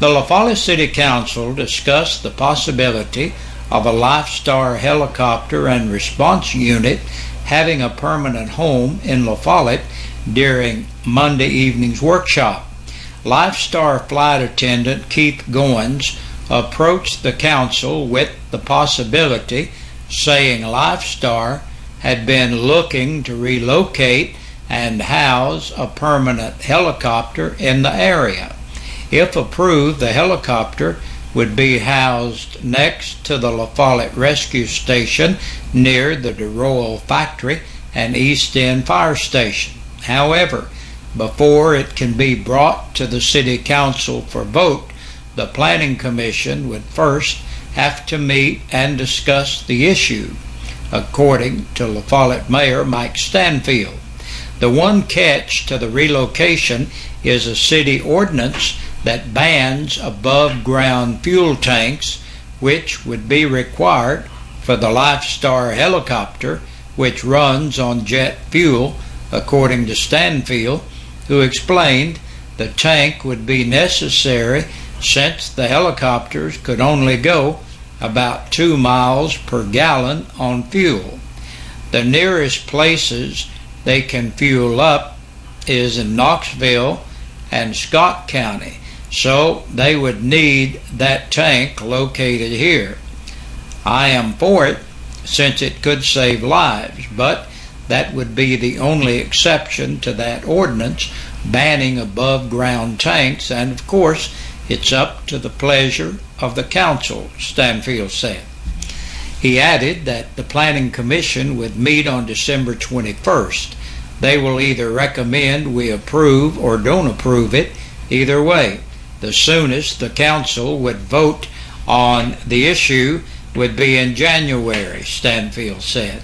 The La Follette City Council discussed the possibility of a LifeStar helicopter and response unit having a permanent home in La Follette during Monday evening's workshop. LifeStar flight attendant Keith Goins approached the council with the possibility, saying LifeStar had been looking to relocate and house a permanent helicopter in the area. If approved, the helicopter would be housed next to the La Follette Rescue Station near the DeRoyal Factory and East End Fire Station. However, before it can be brought to the City Council for vote, the Planning Commission would first have to meet and discuss the issue, according to La Follette Mayor Mike Stanfield. The one catch to the relocation is a city ordinance that bans above-ground fuel tanks, which would be required for the LifeStar helicopter, which runs on jet fuel, according to Stanfield, who explained the tank would be necessary since the helicopters could only go about 2 miles per gallon on fuel. The nearest places they can fuel up is in Knoxville and Scott County, so they would need that tank located here. I am for it since it could save lives, but that would be the only exception to that ordinance banning above-ground tanks, and of course it's up to the pleasure of the council, Stanfield said. He added that the Planning Commission would meet on December 21st. They will either recommend we approve or don't approve it. Either way, the soonest the council would vote on the issue would be in January, Stanfield said.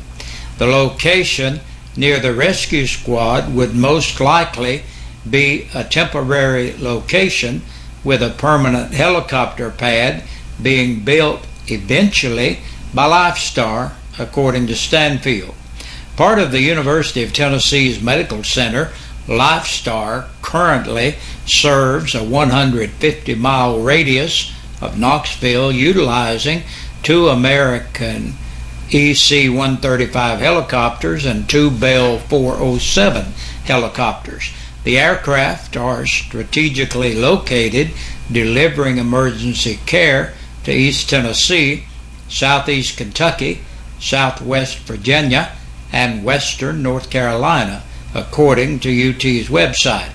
The location near the rescue squad would most likely be a temporary location with a permanent helicopter pad being built eventually by LifeStar, according to Stanfield. Part of the University of Tennessee's Medical Center, LifeStar currently serves a 150-mile radius of Knoxville, utilizing 2 American EC-135 helicopters and 2 Bell 407 helicopters. The aircraft are strategically located, delivering emergency care to East Tennessee, Southeast Kentucky, Southwest Virginia, and Western North Carolina, according to UT's website.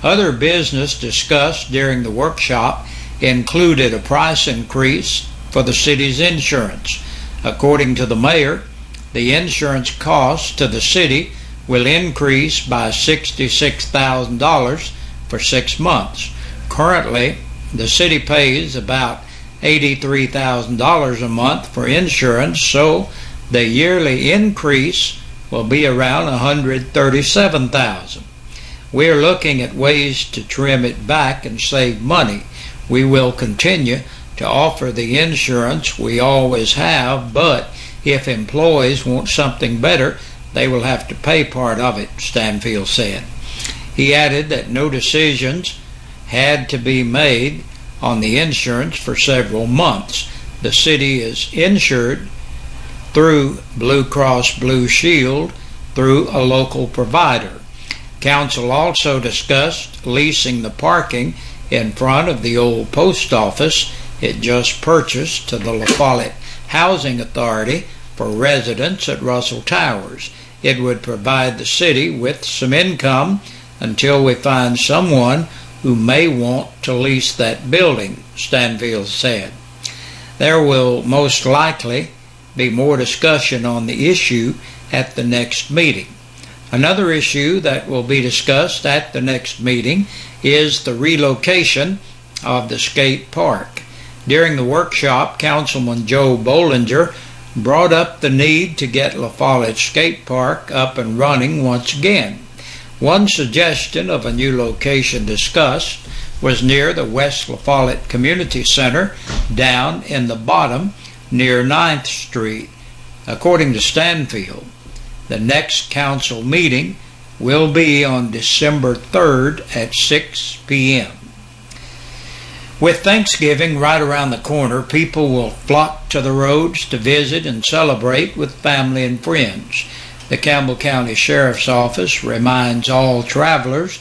Other business discussed during the workshop included a price increase for the city's insurance. According to the mayor, the insurance cost to the city will increase by $66,000 for 6 months. Currently, the city pays about $83,000 a month for insurance, so the yearly increase will be around $137,000. We're looking at ways to trim it back and save money. We will continue to offer the insurance we always have, but if employees want something better, they will have to pay part of it, Stanfield said. He added that no decisions had to be made on the insurance for several months. The city is insured through Blue Cross Blue Shield through a local provider. Council also discussed leasing the parking in front of the old post office it just purchased to the La Follette Housing Authority for residents at Russell Towers. It would provide the city with some income until we find someone who may want to lease that building, Stanfield said. There will most likely be more discussion on the issue at the next meeting. Another issue that will be discussed at the next meeting is the relocation of the skate park. During the workshop, Councilman Joe Bollinger brought up the need to get La Follette Skate Park up and running once again. One suggestion of a new location discussed was near the West La Follette Community Center down in the bottom near 9th Street. According to Stanfield, the next council meeting will be on December 3rd at 6 p.m. With Thanksgiving right around the corner, people will flock to the roads to visit and celebrate with family and friends. The Campbell County Sheriff's Office reminds all travelers,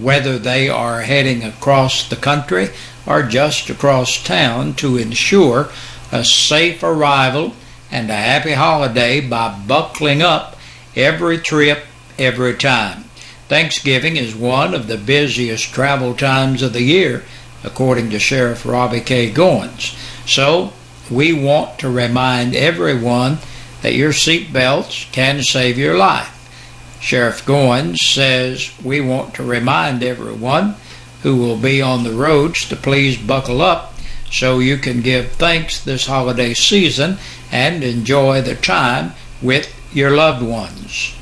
whether they are heading across the country or just across town, to ensure a safe arrival and a happy holiday by buckling up every trip, every time. Thanksgiving is one of the busiest travel times of the year, according to Sheriff Robbie K. Goins. So we want to remind everyone that your seat belts can save your life. Sheriff Goins says we want to remind everyone who will be on the roads to please buckle up so you can give thanks this holiday season and enjoy the time with your loved ones.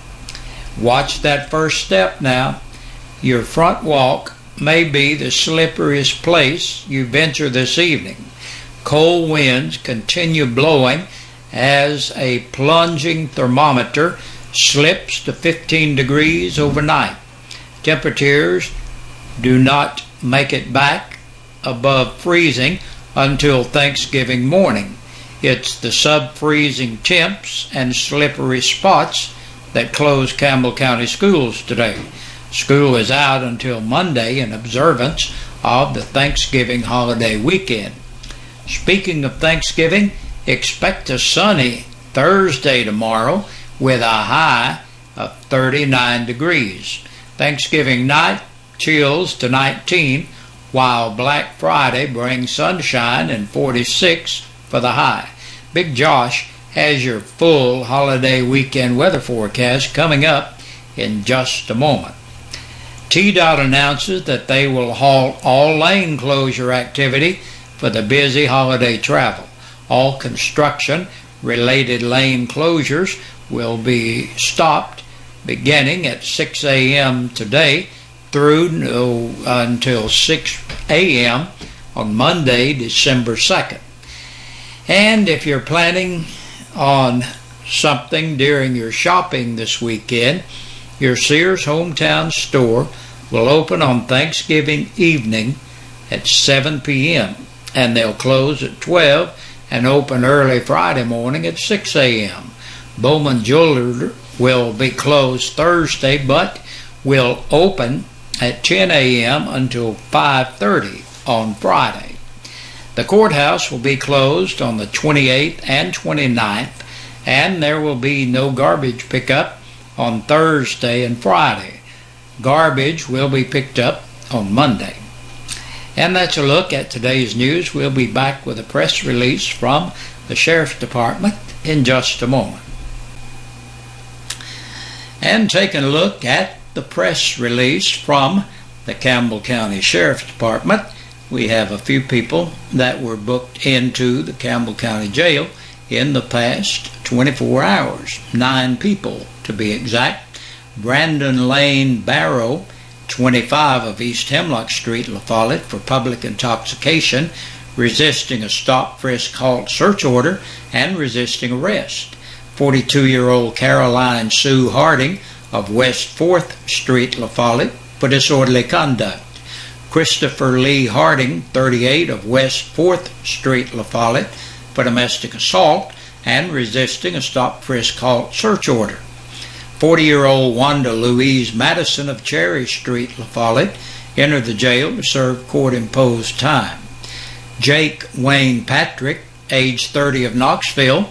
Watch that first step now. Your front walk may be the slipperiest place you venture this evening. Cold winds continue blowing as a plunging thermometer slips to 15 degrees overnight. Temperatures do not make it back above freezing until Thanksgiving morning. It's the sub-freezing temps and slippery spots that close Campbell County schools today. School is out until Monday in observance of the Thanksgiving holiday weekend. Speaking of Thanksgiving, expect a sunny Thursday tomorrow with a high of 39 degrees. Thanksgiving night chills to 19, while Black Friday brings sunshine and 46 for the high. Big Josh has your full holiday weekend weather forecast coming up in just a moment. TDOT announces that they will halt all lane closure activity for the busy holiday travel. All construction-related lane closures will be stopped beginning at 6 a.m. today through until 6 a.m. on Monday, December 2nd. And if you're planning on something during your shopping this weekend, your Sears Hometown store will open on Thanksgiving evening at 7 p.m. and they'll close at 12 and open early Friday morning at 6 a.m. Bowman Jeweler will be closed Thursday but will open at 10 a.m. until 5:30 on Friday. The courthouse will be closed on the 28th and 29th, and there will be no garbage pickup on Thursday and Friday. Garbage will be picked up on Monday. And that's a look at today's news. We'll be back with a press release from the Sheriff's Department in just a moment. And taking a look at the press release from the Campbell County Sheriff's Department, we have a few people that were booked into the Campbell County Jail in the past 24 hours. 9 people to be exact. Brandon Lane Barrow, 25 of East Hemlock Street, La Follette, for public intoxication, resisting a stop, frisk, halt, search order, and resisting arrest. 42-year-old Caroline Sue Harding of West 4th Street, La Follette, for disorderly conduct. Christopher Lee Harding, 38, of West 4th Street, La Follette, for domestic assault and resisting a stop, frisk, halt, search order. 40-year-old Wanda Louise Madison of Cherry Street, La Follette, entered the jail to serve court-imposed time. Jake Wayne Patrick, age 30, of Knoxville,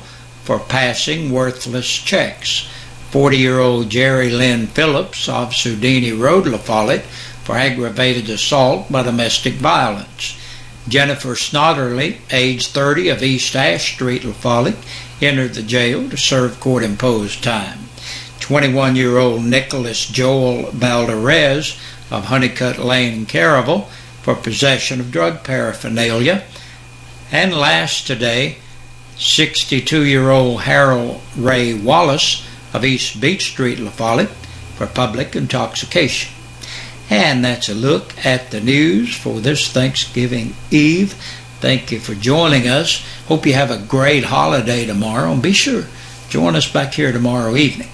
for passing worthless checks. 40-year-old Jerry Lynn Phillips of Sudini Road, La Follette, for aggravated assault by domestic violence. Jennifer Snodderly, age 30, of East Ash Street, La Follette, entered the jail to serve court-imposed time. 21-year-old Nicholas Joel Balderez of Honeycutt Lane, Caravel, for possession of drug paraphernalia. And last today, 62-year-old Harold Ray Wallace of East Beach Street, La Follette, for public intoxication. And that's a look at the news for this Thanksgiving Eve. Thank you for joining us. Hope you have a great holiday tomorrow, and be sure, join us back here tomorrow evening.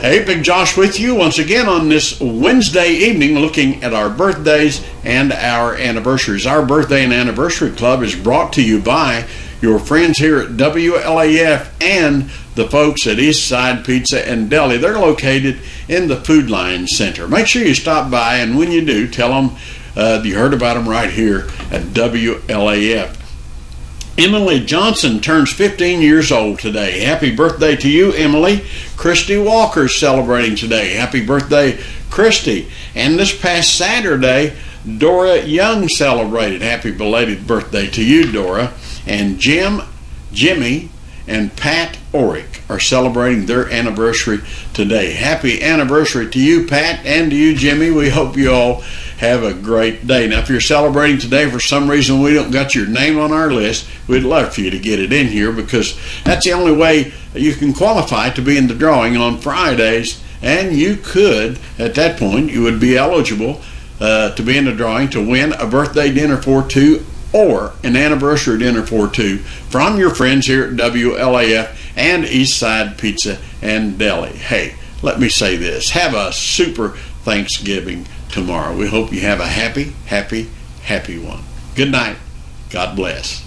Hey, Big Josh with you once again on this Wednesday evening, looking at our birthdays and our anniversaries. Our Birthday and Anniversary Club is brought to you by your friends here at WLAF and the folks at Eastside Pizza and Deli. They're located in the Food Line Center. Make sure you stop by, and when you do, tell them you heard about them right here at WLAF. Emily Johnson turns 15 years old today. Happy birthday to you, Emily. Christy Walker's celebrating today. Happy birthday, Christy. And this past Saturday, Dora Young celebrated. Happy belated birthday to you, Dora. And Jimmy, and Pat Orick are celebrating their anniversary today. Happy anniversary to you, Pat, and to you, Jimmy. We hope you all have a great day. Now, if you're celebrating today for some reason we don't got your name on our list, we'd love for you to get it in here, because that's the only way you can qualify to be in the drawing on Fridays. And you could, at that point, you would be eligible to be in the drawing to win a birthday dinner for two or an anniversary dinner for two from your friends here at WLAF and Eastside Pizza and Deli. Hey, let me say this. Have a super Thanksgiving tomorrow. We hope you have a happy, happy, happy one. Good night. God bless.